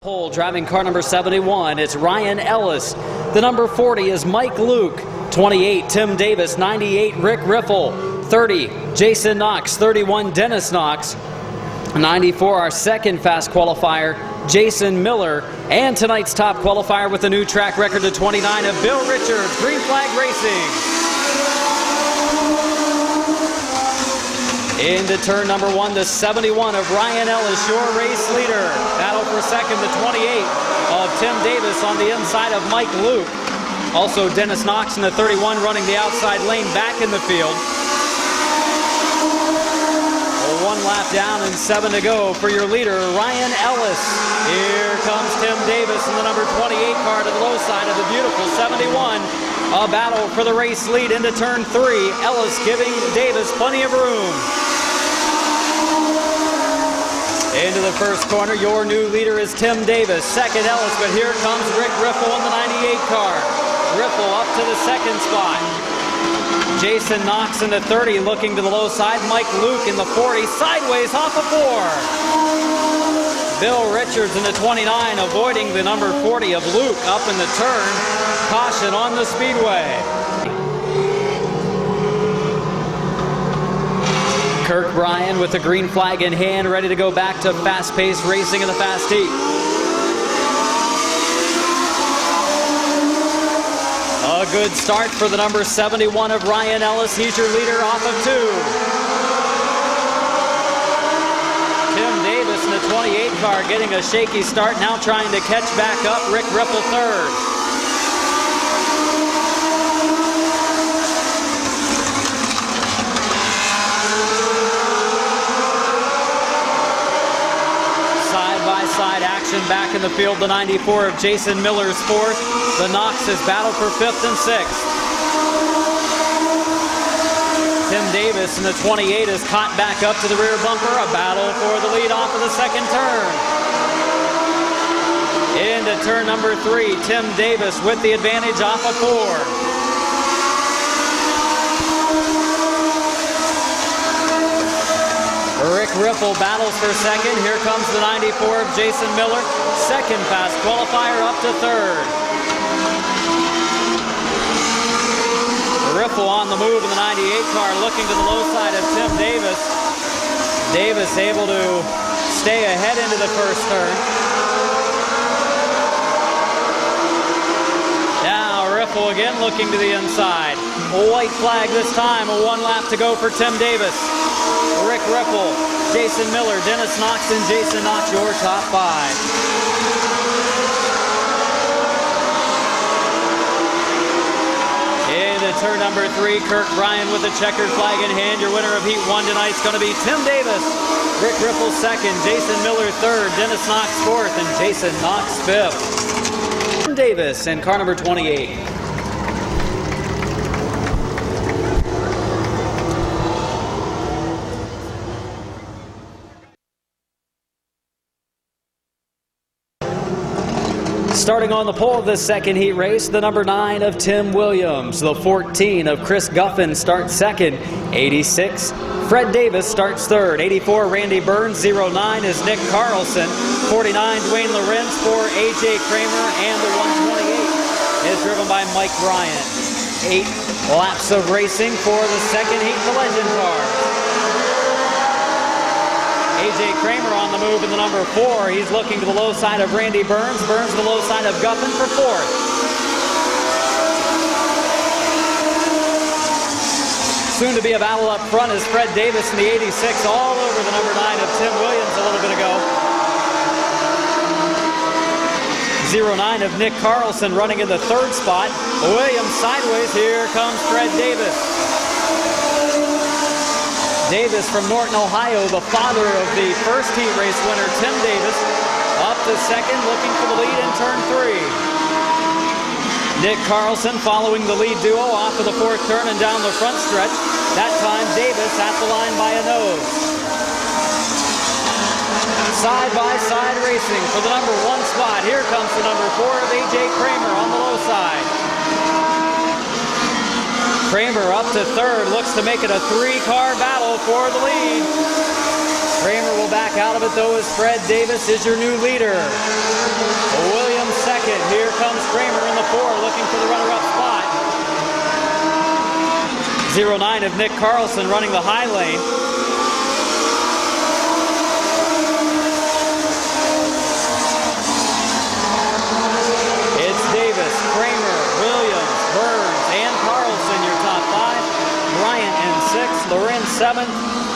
Pole driving car number 71, it's Ryan Ellis. The number 40 is Mike Luke. 28, Tim Davis. 98, Rick Riffle. 30, Jason Knox. 31, Dennis Knox. 94, our second fast qualifier, Jason Miller. And tonight's top qualifier with a new track record to 29 of Bill Richards, Green Flag Racing. Into turn number 1, the 71 of Ryan Ellis, your race leader. Battle for second, the 28 of Tim Davis on the inside of Mike Luke. Also Dennis Knox in the 31 running the outside lane back in the field. One lap down and 7 to go for your leader, Ryan Ellis. Here comes Tim Davis in the number 28 car to the low side of the beautiful 71. A battle for the race lead into turn 3. Ellis giving Davis plenty of room. Into the first corner, your new leader is Tim Davis. Second Ellis, but here comes Rick Riffle in the 98 car. Riffle up to the second spot. Jason Knox in the 30 looking to the low side. Mike Luke in the 40 sideways off of 4. Bill Richards in the 29 avoiding the number 40 of Luke up in the turn. Caution on the speedway. Kirk Bryan with the green flag in hand, ready to go back to fast-paced racing in the fast heat. A good start for the number 71 of Ryan Ellis. He's your leader off of 2. Tim Davis in the 28 car getting a shaky start, now trying to catch back up. Rick Ripple third. Side action back in the field. The 94 of Jason Miller's 4th. The Knoxes battle for 5th and 6th. Tim Davis in the 28 is caught back up to the rear bumper. A battle for the lead off of the second turn. Into turn number 3. Tim Davis with the advantage off of 4. Rick Riffle battles for second. Here comes the 94 of Jason Miller. Second fast qualifier up to 3rd. Riffle on the move in the 98 car looking to the low side of Tim Davis. Davis able to stay ahead into the first turn. Now Riffle again looking to the inside. A white flag this time. A 1 lap to go for Tim Davis. Rick Riffle, Jason Miller, Dennis Knox, and Jason Knox, your top 5. Into turn number 3, Kirk Bryan with a checkered flag in hand. Your winner of Heat 1 tonight is going to be Tim Davis. Rick Riffle 2nd, Jason Miller 3rd, Dennis Knox 4th, and Jason Knox 5th. Tim Davis in car number 28. Starting on the pole of this second heat race, the number 9 of Tim Williams. The 14 of Chris Guffin starts second. 86, Fred Davis starts third. 84, Randy Burns. 09 is Nick Carlson. 49, Dwayne Lorenz for AJ Kramer. And the 128 is driven by Mike Bryant. 8 laps of racing for the second heat, the legend car. AJ Kramer on the move in the number 4. He's looking to the low side of Randy Burns. Burns to the low side of Guffin for 4th. Soon to be a battle up front is Fred Davis in the 86 all over the number 9 of Tim Williams a little bit ago. 09 of Nick Carlson running in the 3rd spot. Williams sideways. Here comes Fred Davis. Davis from Norton, Ohio, the father of the first heat race winner, Tim Davis, up to second, looking for the lead in turn 3. Nick Carlson following the lead duo off of the 4th turn and down the front stretch. That time, Davis at the line by a nose. Side-by-side racing for the number 1 spot. Here comes the number 4 of AJ Kramer on the low side. Kramer up to 3rd, looks to make it a 3-car battle for the lead. Kramer will back out of it though as Fred Davis is your new leader. Williams second. Here comes Kramer in the 4 looking for the runner-up spot. 09 of Nick Carlson running the high lane. It's Davis, Kramer, Williams, Burns, and Carlson your top 5. Bryant in 6th, Lorenz 7th,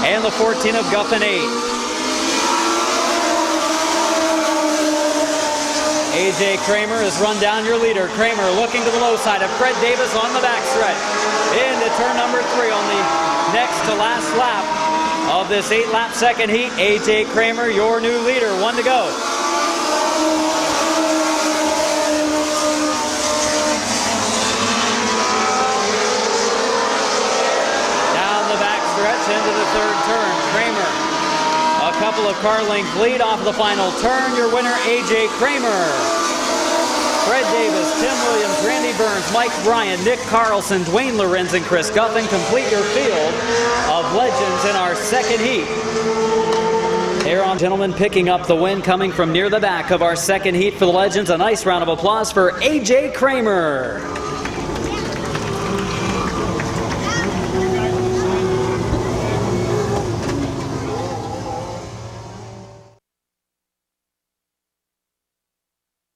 and the 14 of Guffin 8th. A.J. Kramer has run down your leader. Kramer looking to the low side of Fred Davis on the backstretch. Into turn number 3 on the next to last lap of this 8-lap second heat. A.J. Kramer, your new leader. 1 to go. Down the backstretch into the 3rd turn. Kramer, a couple of car length lead off of the final turn. Your winner, A.J. Kramer. Fred Davis, Tim Williams, Randy Burns, Mike Bryant, Nick Carlson, Dwayne Lorenz, and Chris Guffin complete your field of legends in our second heat. Here on gentlemen, picking up the win coming from near the back of our second heat for the legends. A nice round of applause for A.J. Kramer.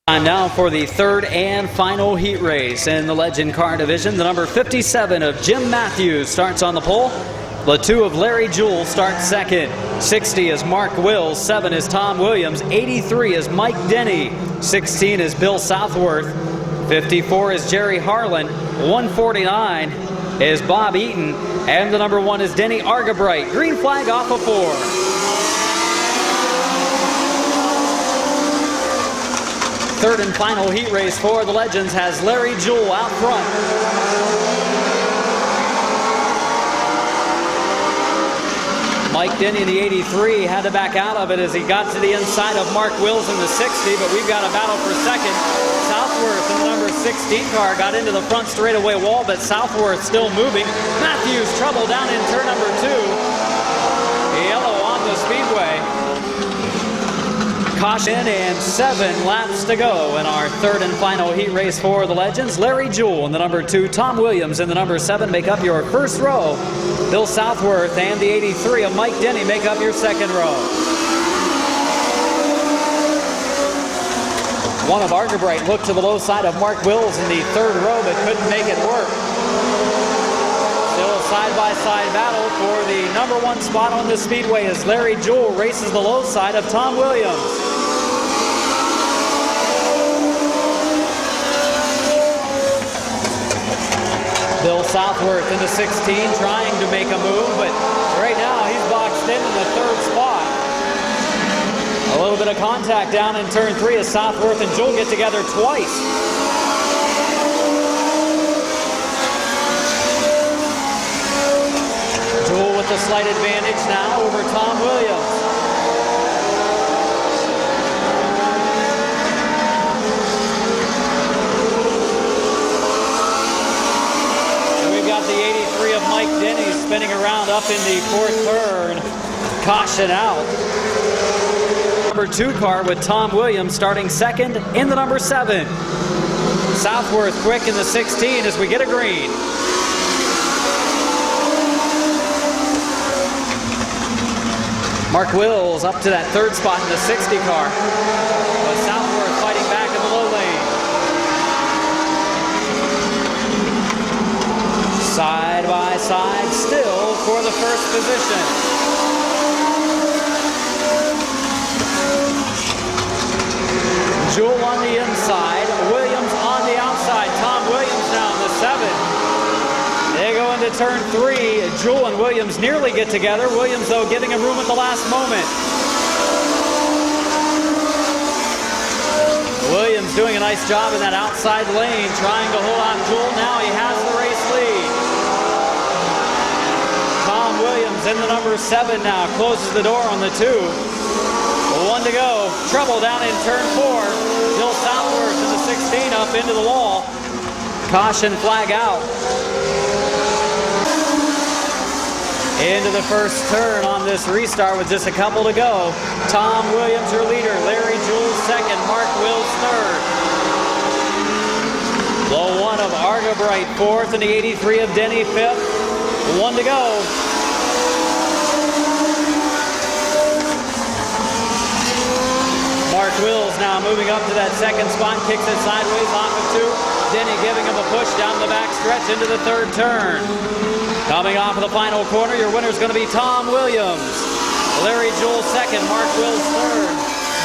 Time now for the 3rd and final heat race in the Legend Car Division. The number 57 of Jim Matthews starts on the pole. The 2 of Larry Jewell starts second. 60 is Mark Wills. 7 is Tom Williams. 83 is Mike Denny. 16 is Bill Southworth. 54 is Jerry Harlan. 149 is Bob Eaton. And the number 1 is Denny Argabright. Green flag off of 4. Third and final heat race for the Legends has Larry Jewell out front. Mike Denny in the 83 had to back out of it as he got to the inside of Mark Wills in the 60, but we've got a battle for second. Southworth in the number 16 car got into the front straightaway wall, but Southworth still moving. Matthews trouble down in turn number 2. Yellow on the speedway. Caution and 7 laps to go in our third and final heat race for the Legends. Larry Jewell in the number 2, Tom Williams in the number 7 make up your first row. Bill Southworth and the 83 of Mike Denny make up your second row. 1 of Argabright looked to the low side of Mark Wills in the 3rd row but couldn't make it work. Still a side-by-side battle for the number 1 spot on the speedway as Larry Jewell races the low side of Tom Williams. Bill Southworth in the 16 trying to make a move, but right now he's boxed in the 3rd spot. A little bit of contact down in turn 3 as Southworth and Jewell get together twice. Jewell with the slight advantage now over Tom Williams. The 83 of Mike Denny spinning around up in the 4th turn. Caution out. Number 2 car with Tom Williams starting second in the number 7. Southworth quick in the 16 as we get a green. Mark Wills up to that 3rd spot in the 60 car. But Southworth fighting back in the low lane. Side by side still for the 1st position. Jewell on the inside, Williams on the outside. Tom Williams now in the 7. They go into turn 3. Jewell and Williams nearly get together. Williams, though, giving him room at the last moment. Williams doing a nice job in that outside lane, trying to hold on Jewell. Now he has the race lead. Tom Williams in the number 7 now, closes the door on the 2. 1 to go. Trouble down in turn 4. Bill Southworth in the 16 up into the wall. Caution flag out. Into the first turn on this restart with just a couple to go. Tom Williams, your leader. Larry Jules second. Mark Wills third. Low one of Argabright fourth, and the 83 of Denny fifth. One to go. Mark Wills now moving up to that second spot, kicks it sideways off of two. Denny giving him a push down the back stretch into the third turn. Coming off of the final corner, your winner is going to be Tom Williams. Larry Jules second, Mark Wills third,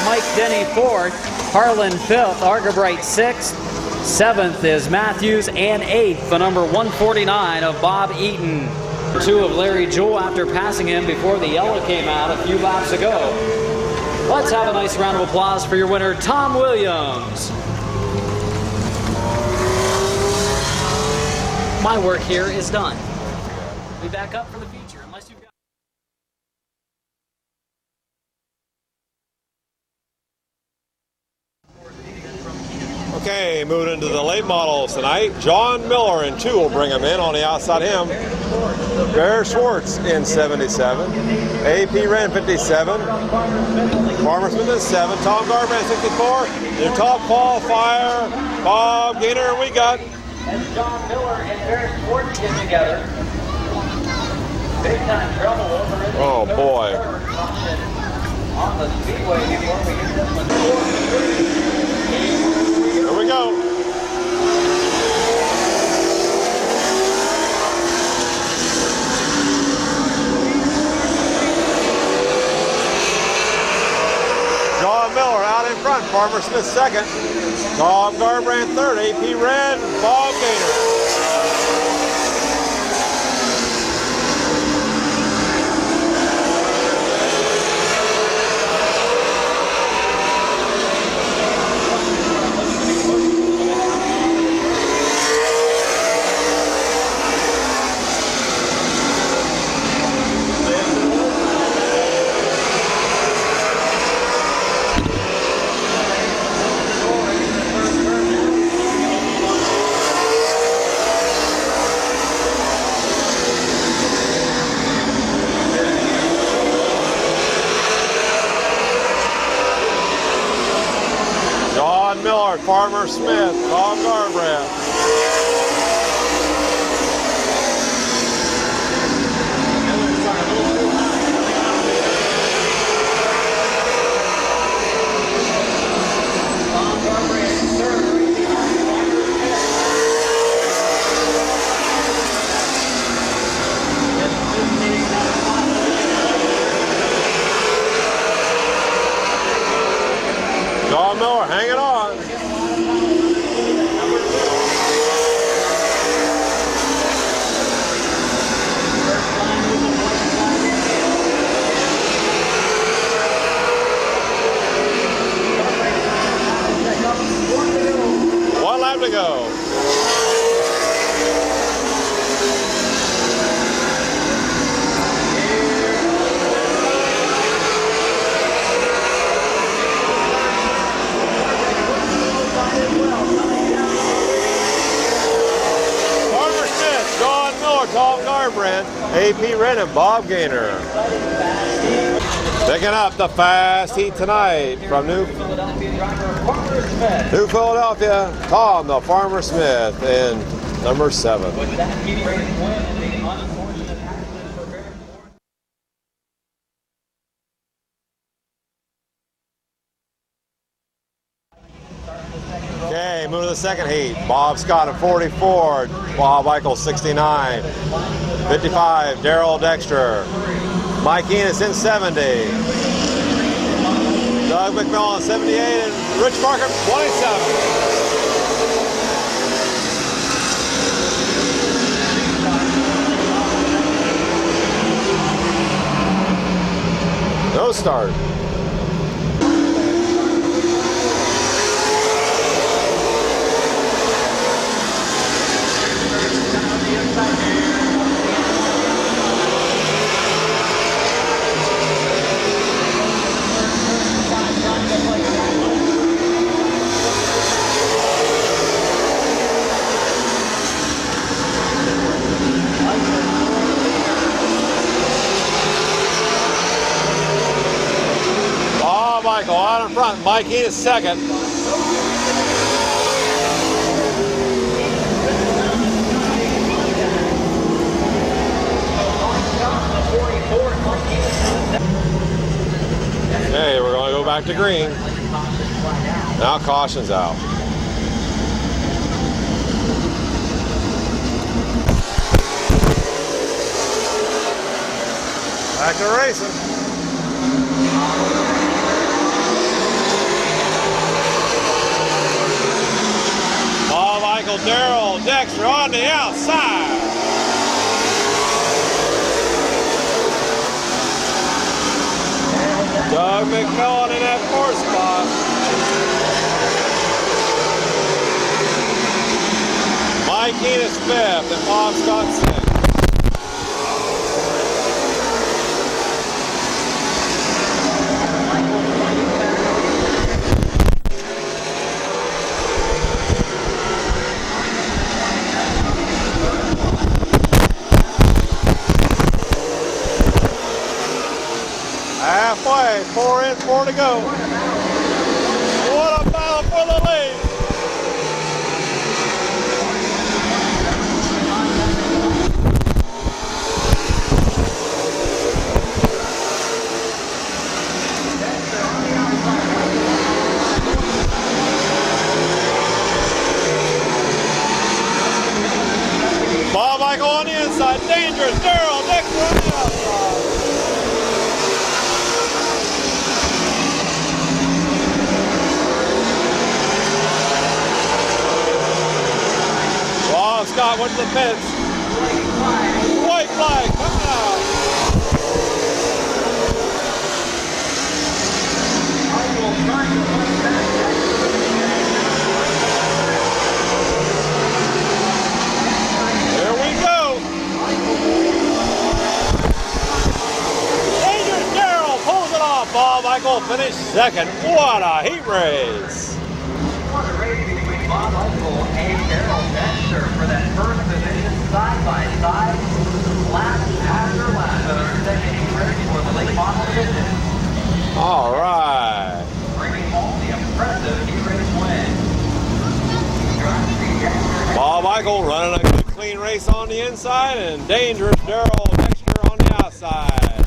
Mike Denny fourth, Harlan fifth, Argabright sixth, seventh is Matthews, and eighth, the number 149 of Bob Eaton. Two of Larry Jules after passing him before the yellow came out a few laps ago. Let's have a nice round of applause for your winner, Tom Williams. My work here is done. Be back up for the feature unless you've got... Okay, moving into the late models tonight. John Miller in 2 will bring him in. On the outside him, Bear Schwartz in 77, AP Wren 57, Farmer Smith in 7, Tom Garbrandt 64, your top qualifier, Bob Gaynor, we got. As John Miller and Bear Schwartz get together. Big time trouble over in the oh boy. On the speedway before we get this one. Here we go. John Miller out in front, Farmer Smith second, Tom Garbrandt third, AP Wren, Bob Gaynor. Miller, Farmer Smith, Tom Garbrandt. John Miller hanging on. One lap to go. Tom Garbrandt, AP Wren, and Bob Gaynor. Picking up the fast heat tonight from New Philadelphia, Tom the Farmer Smith in number 7. Okay, moving to the second heat. Bob Scott at 44, Bob Eichel 69, 55, Daryl Dexter, Mike Enos in 70, Doug McMillan 78, and Rich Parker 27. No start. front. Mike Enos second. Okay, we're going to go back to green. Now caution's out. Back to racing. Paul Michael, Daryl, Dexter on the outside. Doug McMillan in that fourth spot. Mike Enos fifth and Bob Scott sixth. Halfway, 4 in, 4 to go. What a battle for the lead. Bob Michael on the inside, dangerous, Daryl, Dexter on the outside. Scott went to the fence. White flag coming out. There we go. Dangerous Daryl pulls it off. Bob Michael finished second. What a heat race. What a race between Bob Michael and Daryl Dexter for that first position side by side, lap after lap of our second heat race for the late model division. All right. Bringing home the impressive heat race win. Bob Michael running a good clean race on the inside and dangerous Daryl Dexter on the outside.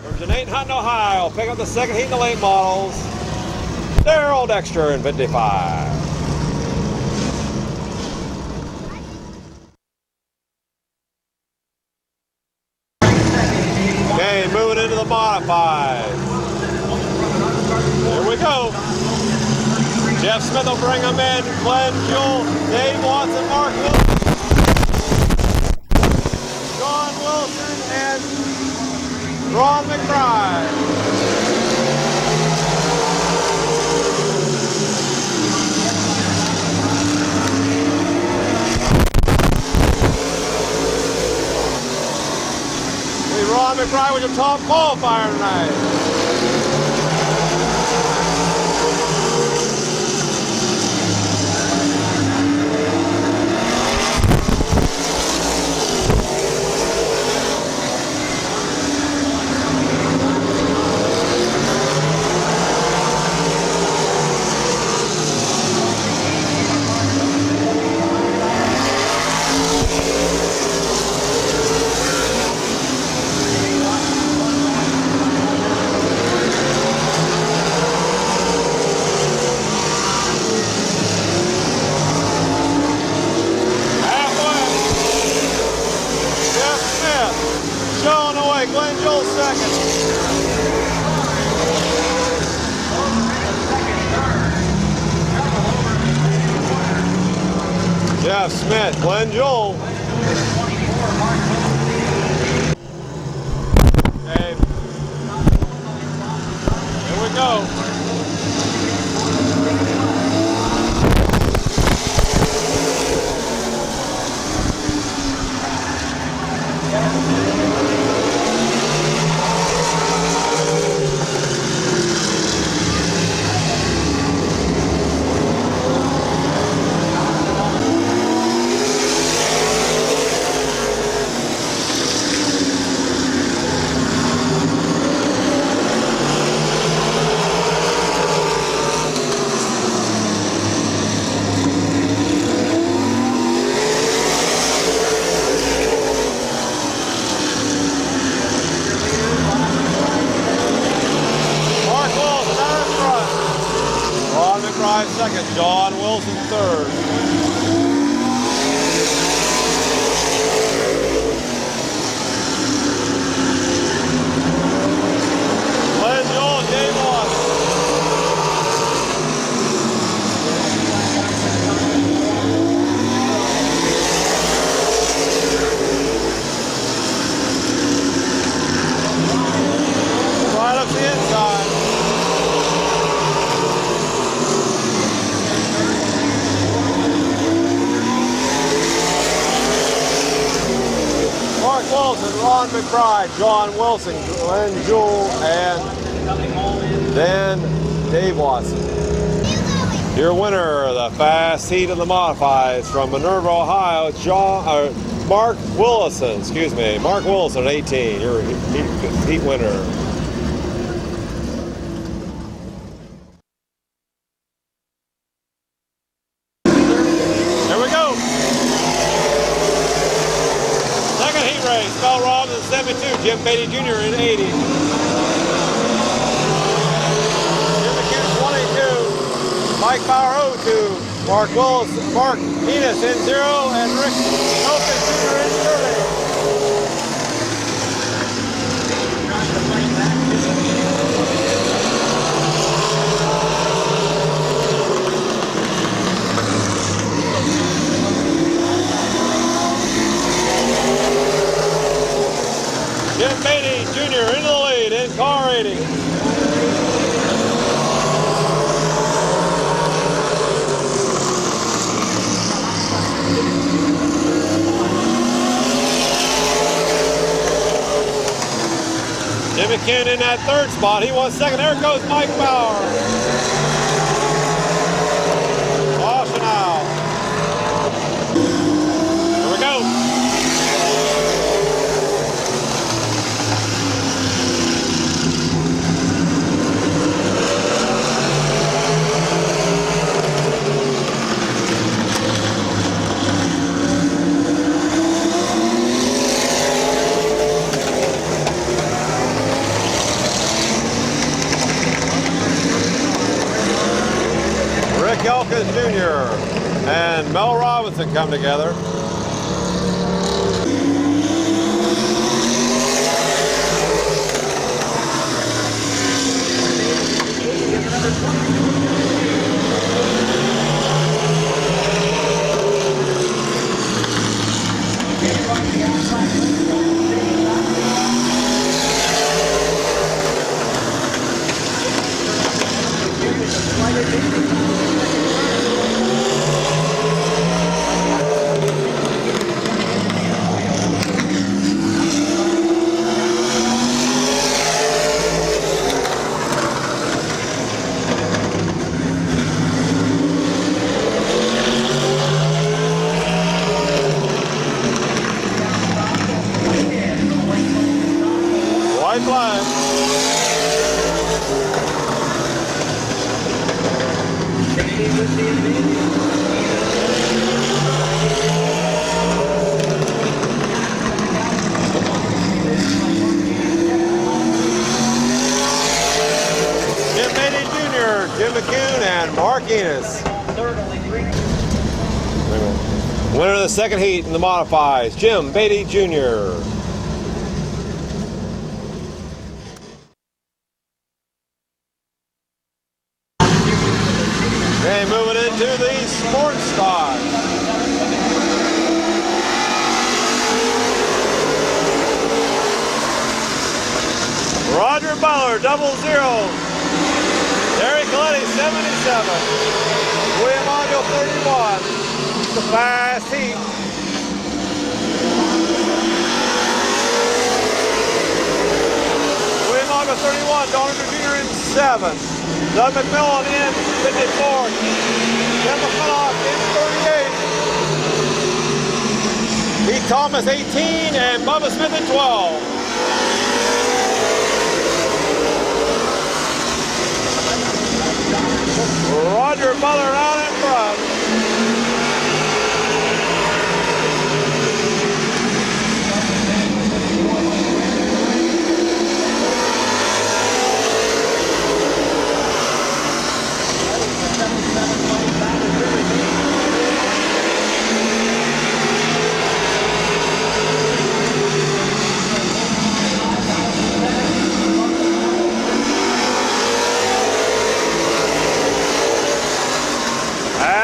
From Janate Hunt, Ohio, pick up the second heat in the late models. Daryl Dexter in 55. Okay, moving into the modified. Here we go. Jeff Smith will bring them in. Glenn Jewell, Dave Watson, Mark Wilson, John Wilson, and Ron McBride. Ron McBride was a top qualifier tonight. Glenn Jewell second. Jeff Smith, Glenn Jewell. Okay. Here we go. Ron McBride second, John Wilson third. Glenn Joel, Dave Watson. Right up the inside. Mark Wilson, Ron McBride, John Wilson, Glenn Jewell, and then Dave Watson. Your winner of the fast heat of the modifieds from Minerva, Ohio, Mark Willison, Mark Wilson, 18, your heat winner. Here we go. Second heat race, Mel Robbins in 72, Jim Beatty Jr. in 80. Jim McHugh 22, Mike Bauer 02, Mark Enos in 0, and Rick Elkin Jr. in 30. Jim Beatty Jr. in the lead in car 80. Jimmy Ken in that third spot. He was second. There goes Mike Bauer. Caution out. Here we go. Rick Elkins Jr. and Mel Robinson come together. White flag. Jim Beatty Jr., Jim McCune, and Mark Enos. Winner of the second heat in the modifieds, Jim Beatty Jr. Okay, moving into the sports stock. Roger Butler, 00. Derek Coletti, 77. William Agio, 31. The fast heat. William Agio, 31. Doninger Jr. in 7. Doug McMillan in 54. Ken McCullough in 38. Pete Thomas, 18. And Bubba Smith in 12. Roger Butler out in front.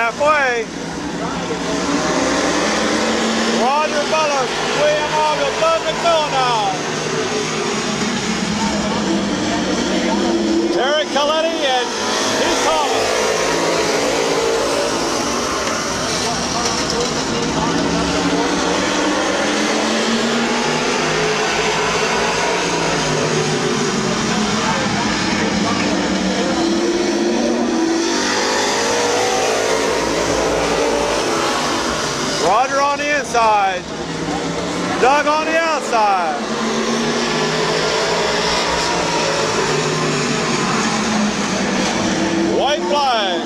halfway. Roger Butler, William Auguste, Doug McMillan now. Terry Coletti and Keith Thomas. Roger on the inside, Doug on the outside. White flag.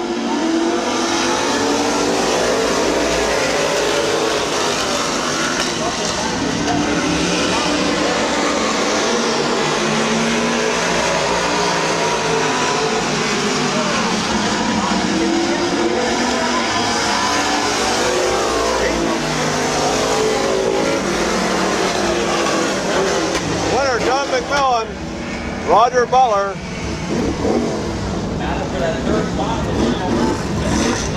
Doug McMillan, Roger Butler. Battle for that third spot. The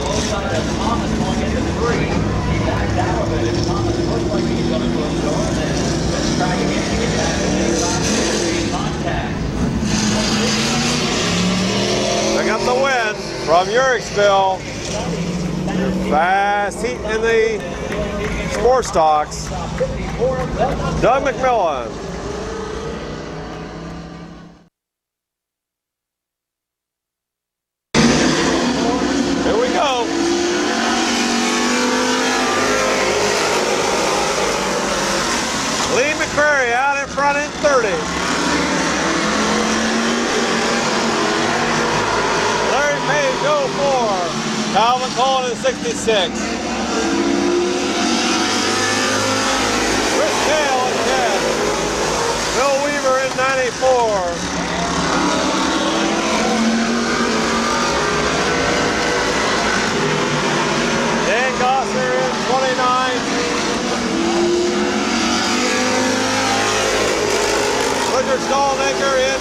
low side of Thomas going into 3. He backed out of it, and Thomas looked like he's going to go slow, and then let's try again to get back to the contact. Pick up the win from Uriksville. Your fast heat in the sports stocks. Doug McMillan. Here we go. Lee McCrary out in front in 30. Larry Page 04. Calvin Cullen in 66. Chris Kale in 10. Bill Weaver in 94. Dan Gosser in 29. Richard Stallmaker in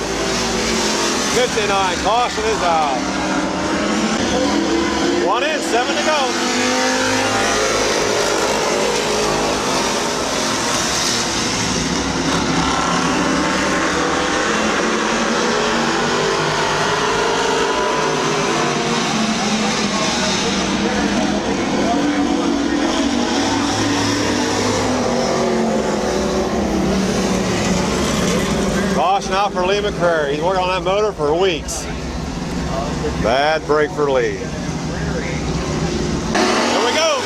59. Caution is out. 1 in, 7 to go. Caution out for Lee McCrary. He's working on that motor for weeks. Bad break for Lee. Here we go.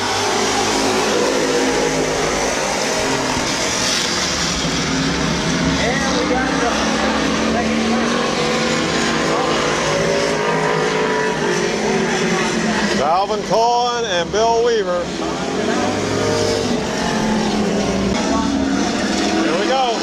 And we got the second Calvin Cullen and Bill Weaver. Here we go.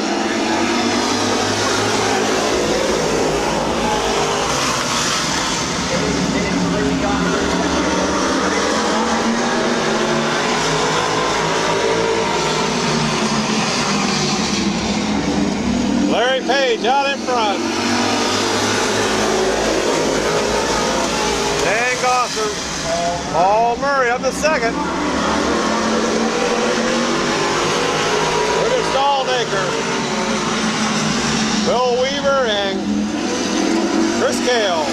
Larry Page out in front. Dan Gosser. Paul Murray up to second. Richard Stallmaker. Bill Weaver and Chris Kale.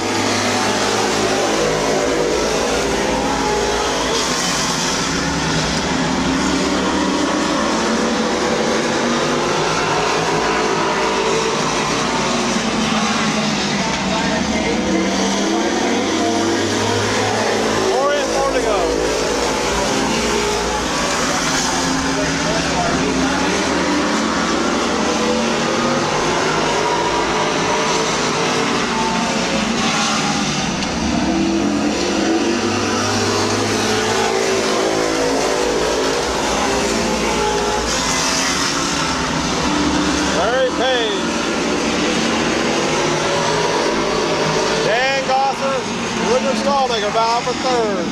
Richard Stallmaker bound for third.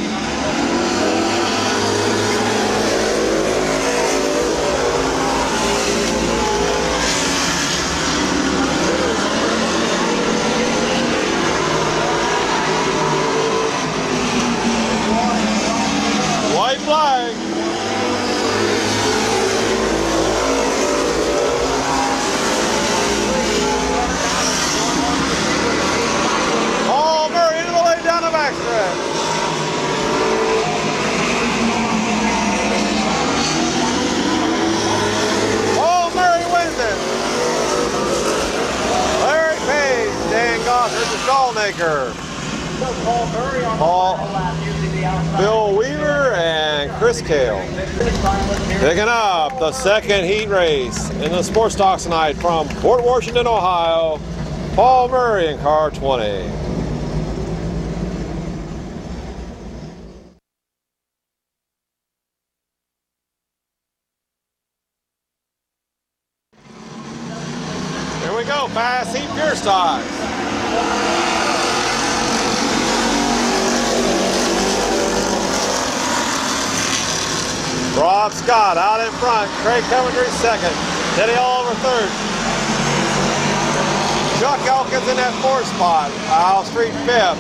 Chris Cale. Picking up the second heat race in the sports stocks tonight from Port Washington, Ohio, Paul Murray in car 20. Here we go, fast heat pure stocks. Rob Scott out in front, Craig Coventry second, Teddy Oliver third. Chuck Elkins in that fourth spot, Al Street fifth,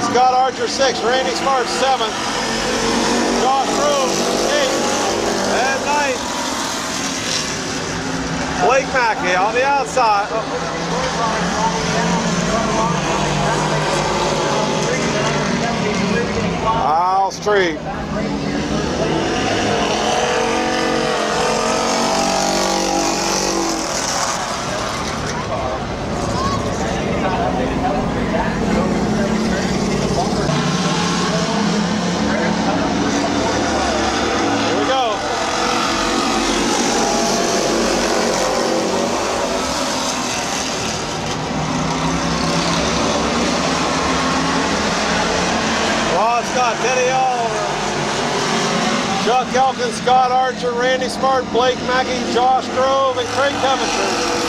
Scott Archer sixth, Randy Smart seventh, Josh Groves eighth, and ninth. Blake Mackey on the outside. Al Street. Here we go. Rod Scott, Teddy Oliver, Chuck Elkins, Scott Archer, Randy Smart, Blake Mackey, Josh Grove, and Craig Coventry.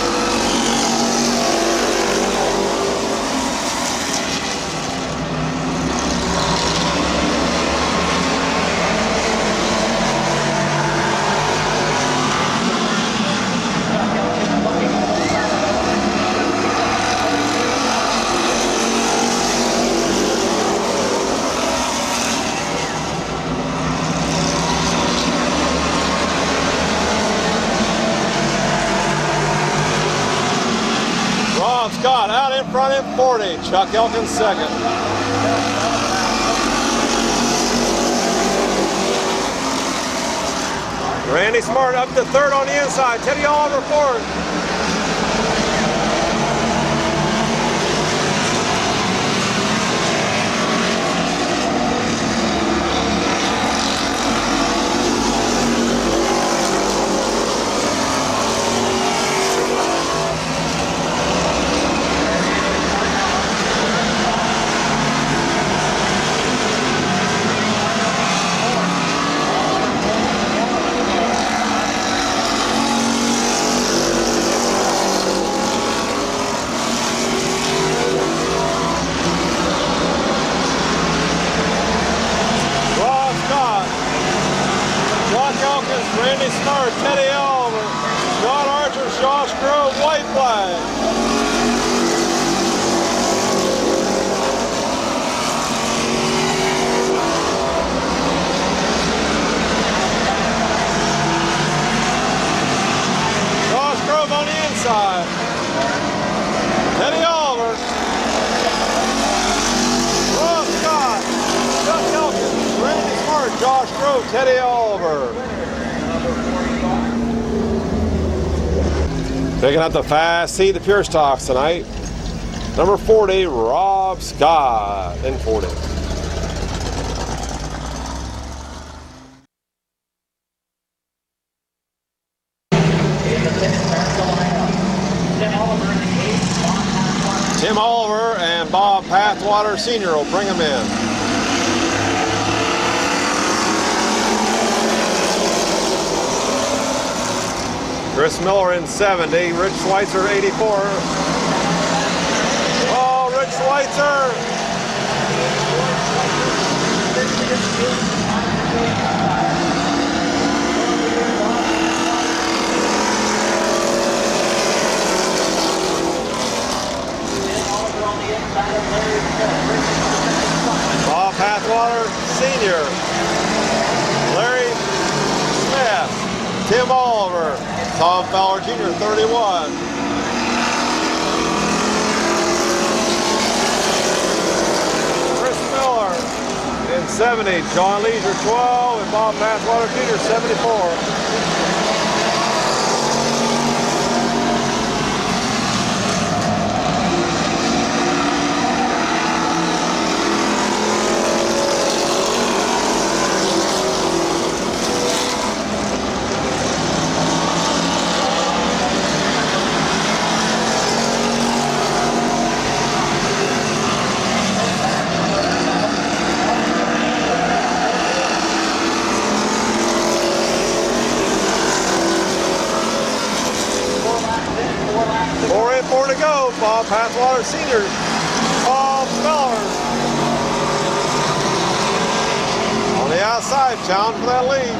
Scott out in front in 40. Chuck Elkins second. Randy Smart up to third on the inside. Teddy Oliver fourth. Randy Smart, Teddy Oliver, Scott Archer, Josh Grove, white flag. Josh Grove on the inside. Teddy Oliver. Rob Scott, Chuck Elkins, Randy Smart, Josh Grove, Teddy Oliver. Picking up the fast seat, the pure stocks tonight. Number 40, Rob Scott in 40. Tim Oliver and Bob Pathwater Sr. will bring them in. Chris Miller in 70, Rich Schweitzer 84. Oh, Rich Schweitzer! Bob Pathwater Sr. Larry Smith, Tim Oliver, Tom Fowler Jr., 31. Chris Miller in 70. John Leisure, 12. And Bob Pathwater Jr., 74. Bob Pathwater Sr., Tom Feller. On the outside, challenge for that lead.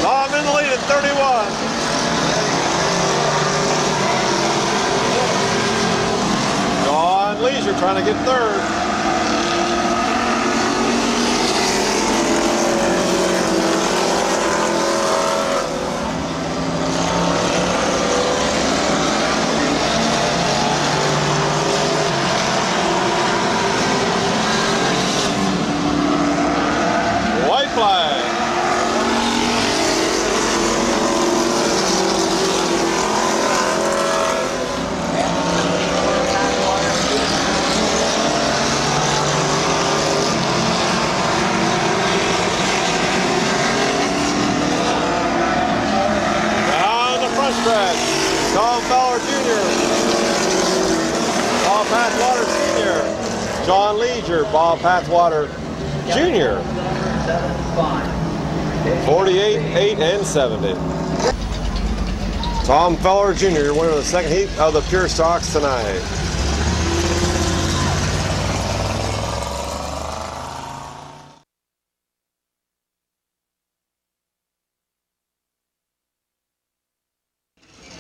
Tom in the lead at 31. John Leisure trying to get third. White flag. Tom Feller Jr., Bob Pathwater Sr., John Leisure, Bob Pathwater Jr. 48, 8, and 70. Tom Feller Jr., your winner of the second heat of the Pure Stocks tonight.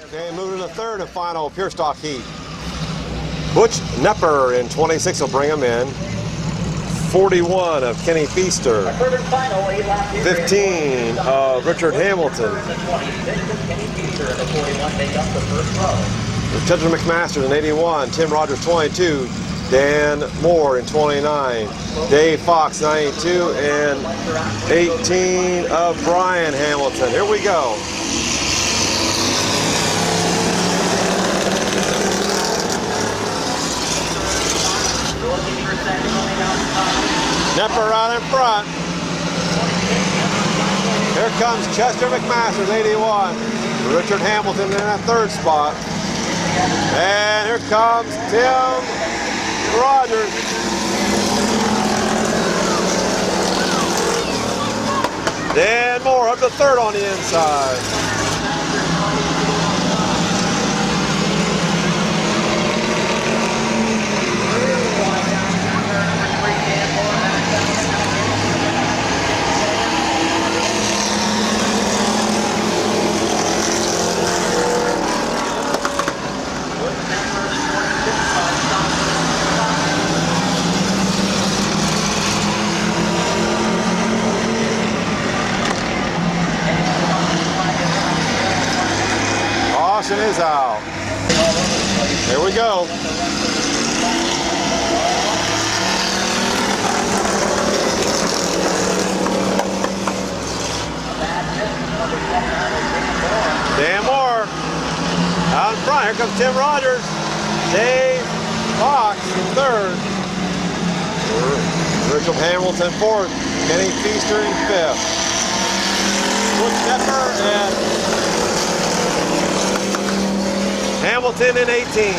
Okay, moving to the third and final Pure Stock heat. Butch Nepper in 26 will bring him in. 41 of Kenny Feaster. 15 of Richard Hamilton. Chester McMaster in 81. Tim Rogers 22. Dan Moore in 29. Dave Fox 92. And 18 of Brian Hamilton. Here we go. Nepper out in front. Here comes Chester McMasters, 81. Richard Hamilton in that third spot. And here comes Tim Rogers. Dan Moore up to third on the inside. Caution is out. Here we go. Dan Moore out in front. Here comes Tim Rogers. Dave Fox in third. Richard Hamilton fourth. Kenny Feaster in fifth. Butch Nepper and Hamilton in 18.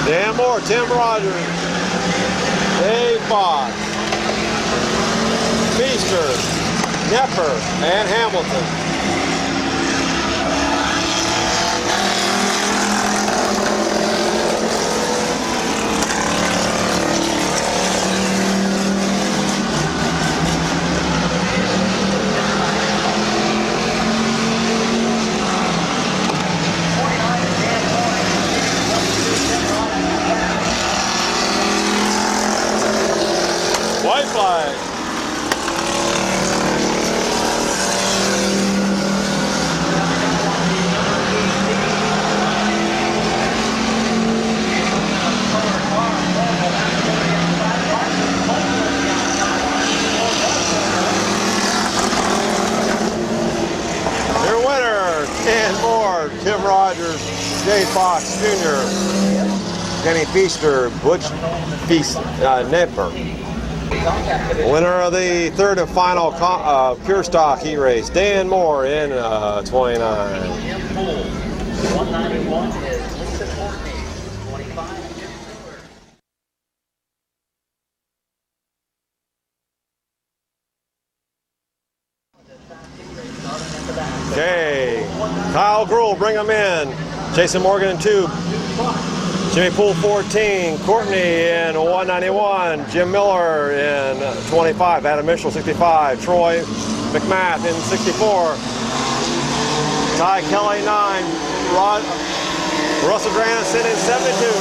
Dan Moore, Tim Rogers, Dave Fox, Feaster, Nepper, and Hamilton. White flag. Wade Fox Jr., Kenny Feaster, Butch Nipper. Winner of the third and final pure stock heat race, Dan Moore in 29. 191 is Lisa Courtney. 25. Okay, Kyle Gruhl, bring him in. Jason Morgan in 2. Jimmy Poole 14. Courtney in 191. Jim Miller in 25. Adam Mitchell 65. Troy McMath in 64. Ty Kelly 9. Russell Granison in 72.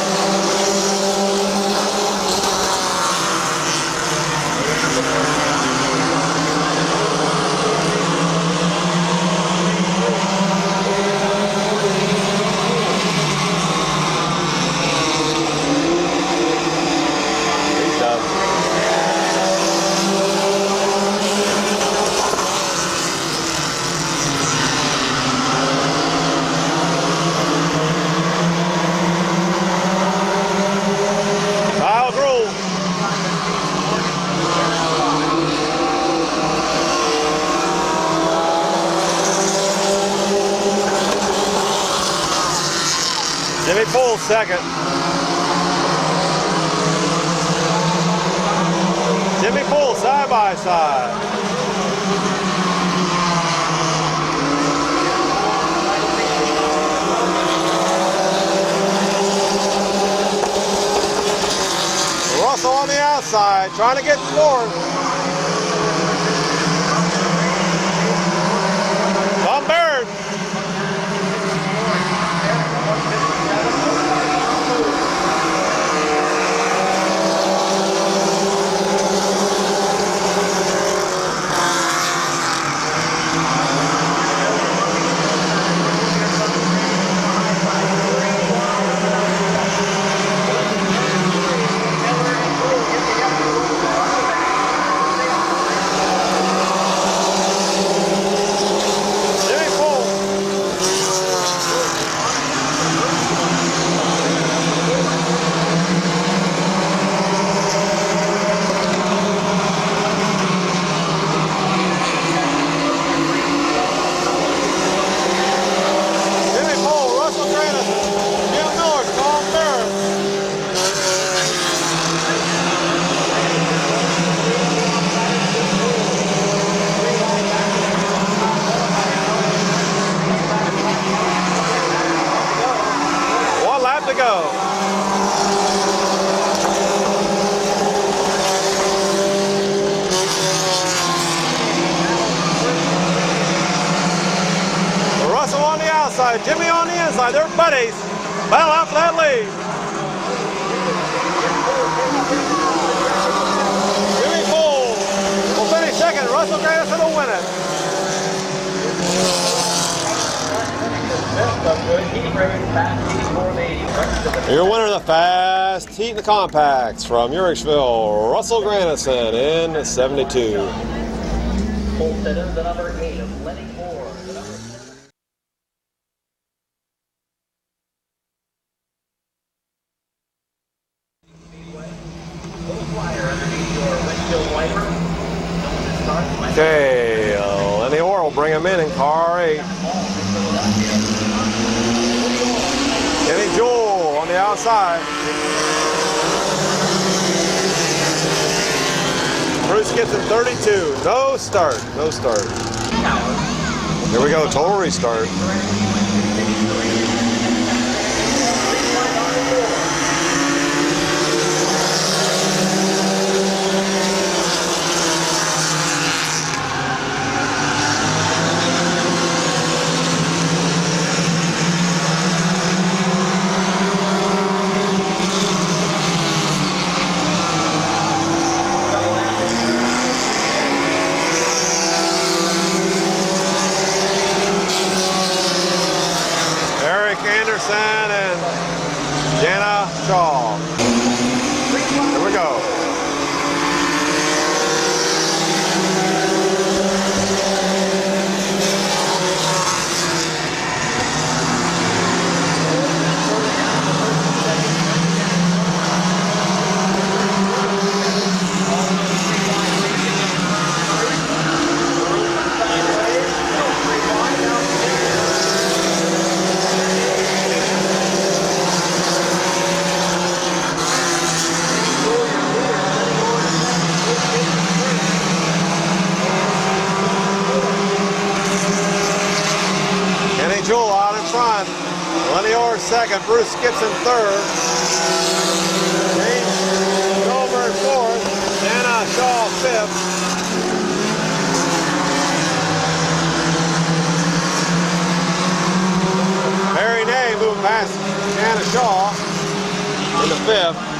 Jimmy Poole second. Jimmy Poole side by side. Russell on the outside, trying to get fourth. Tom Barrett. To go. Russell on the outside, Jimmy on the inside. They're buddies. Battle out for that lead. Jimmy Poole will finish second. Russell Granison will win it. Your winner of the fast heat and the compacts from Urichville, Russell Granison in 72. The number 8 of Lenny Moore. Okay, Lenny Moore will bring him in car 8. Kenny Joel on the outside. Bruce Gibson 32. No start. No start. Here we go. Total restart. Anderson and Jana Shaw. Here we go. second. Bruce skips in third. James Gomer in fourth. Anna Shaw fifth. Harry Nay moving past Anna Shaw in the fifth.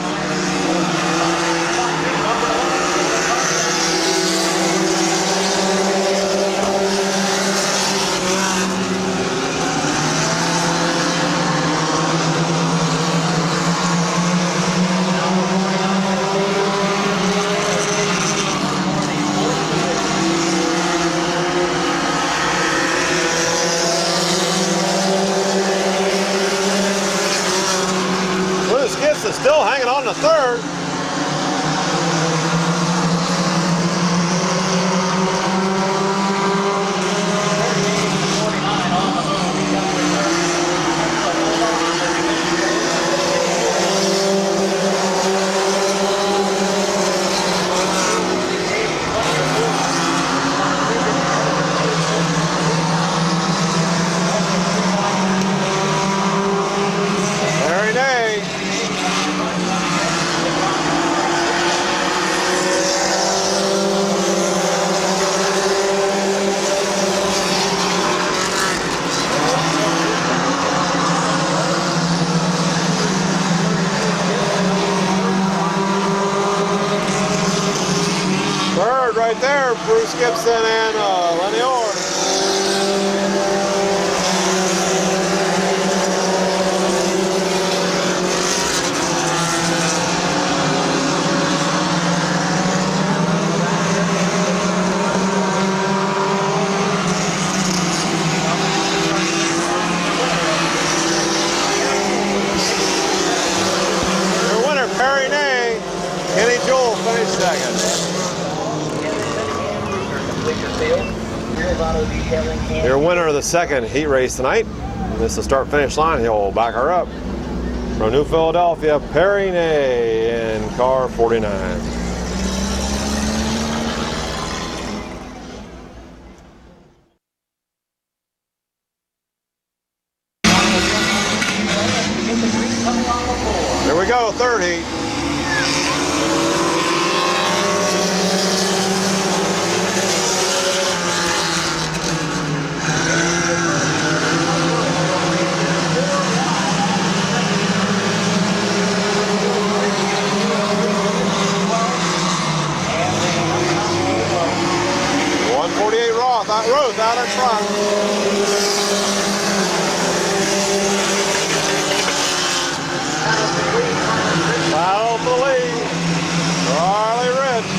Is still hanging on to third. Very nice. Third right there, Bruce Gibson and Lenny Orr. Your winner, Perry Nay. Kenny Joel finished second. Your winner of the second heat race tonight. This is the start-finish line. He'll back her up. From New Philadelphia, Perry Nay in car 49. Here we go, third heat. Roth out in front. Battle for the lead. Charlie Rich.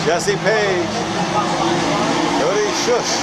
Jesse Page, Cody Shush.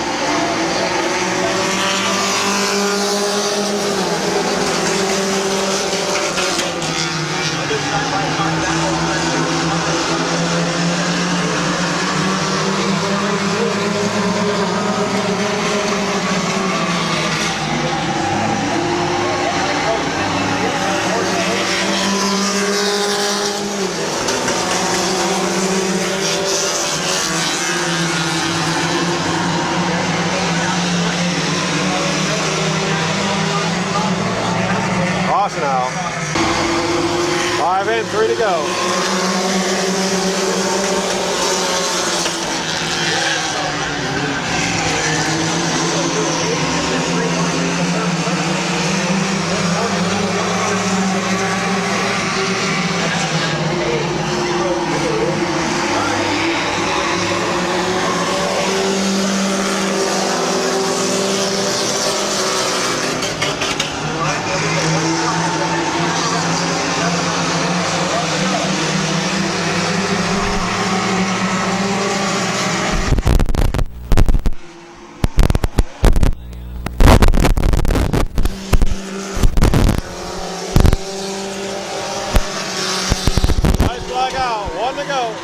1 to go.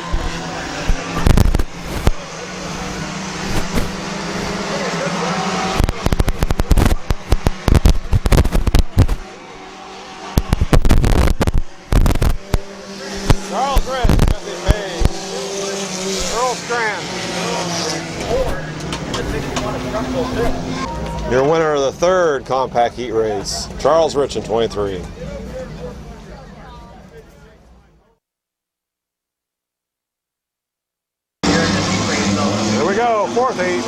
Charles Rich, Jesse Page, Earl Strand. Your winner of the third compact heat race, Charles Rich in 23. Here we go, fourth heat.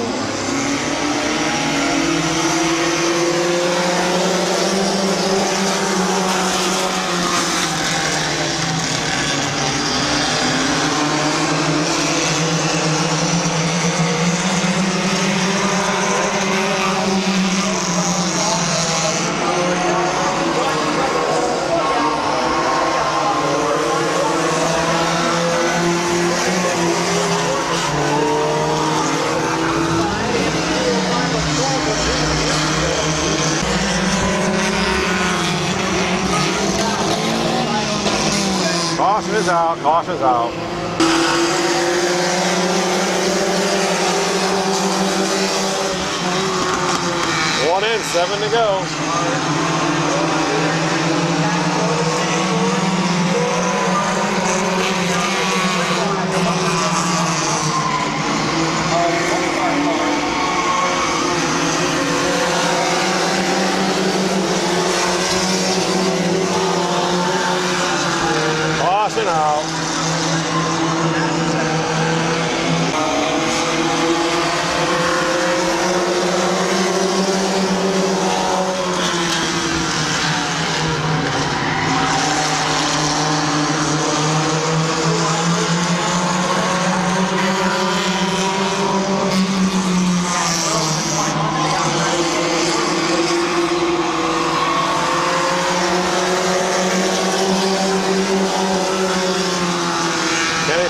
Caution is out, caution is out. One in, 7 to go. Caution out.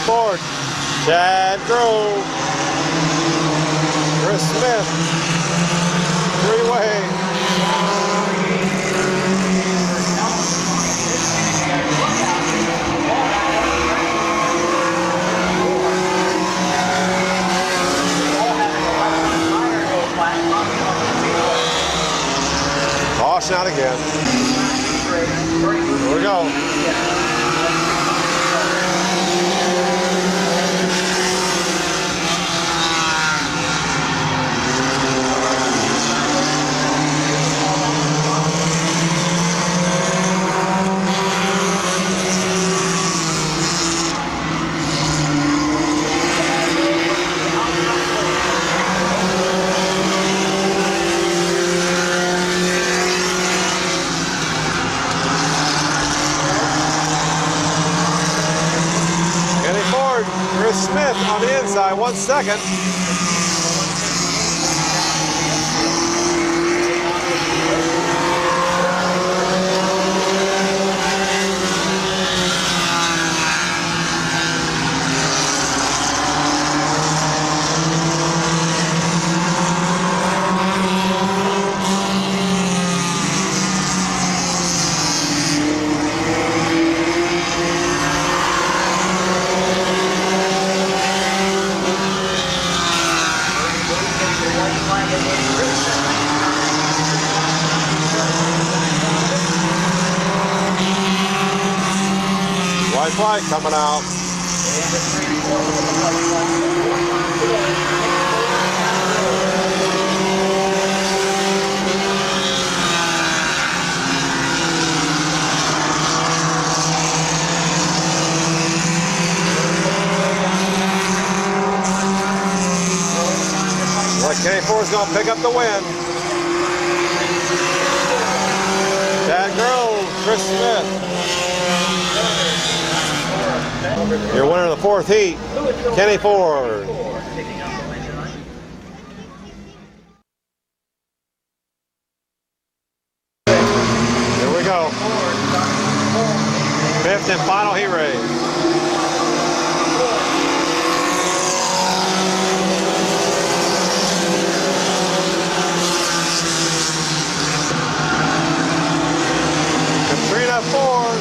Ford, Chad Grove, Chris Smith, three-way. Caution out again. Here we go. Chris Smith on the inside, 1 second. White flag coming out. Kenny Ford's going to pick up the win. Chad Grove, Chris Smith. Your winner of the fourth heat, Kenny Ford. Here we go. Fifth and final heat race. Ford.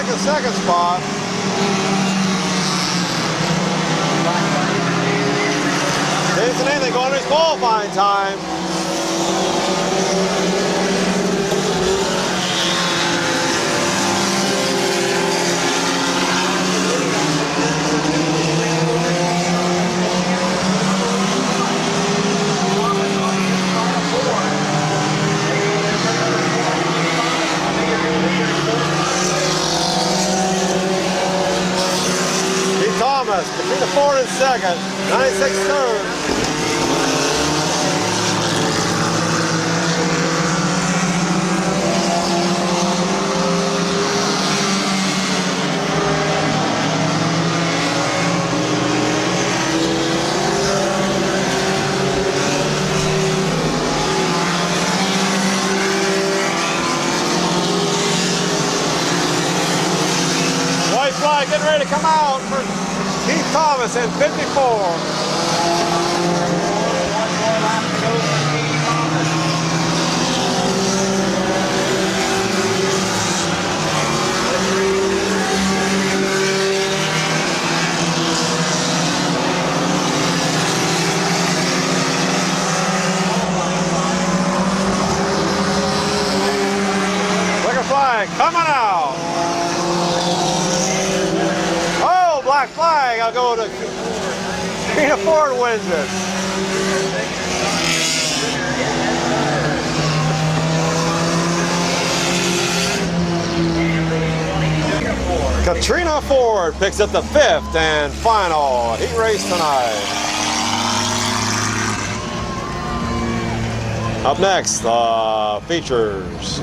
back in second spot. Jason Anthony going to his qualifying time. Katrina Ford in second, 96 third. White flag getting ready to come out for Keith Thomas in 54. Checkered flag coming out. Oh, black flag. I'll go to Katrina Ford wins it. Katrina Ford picks up the 5th and final heat race tonight. Up next, features.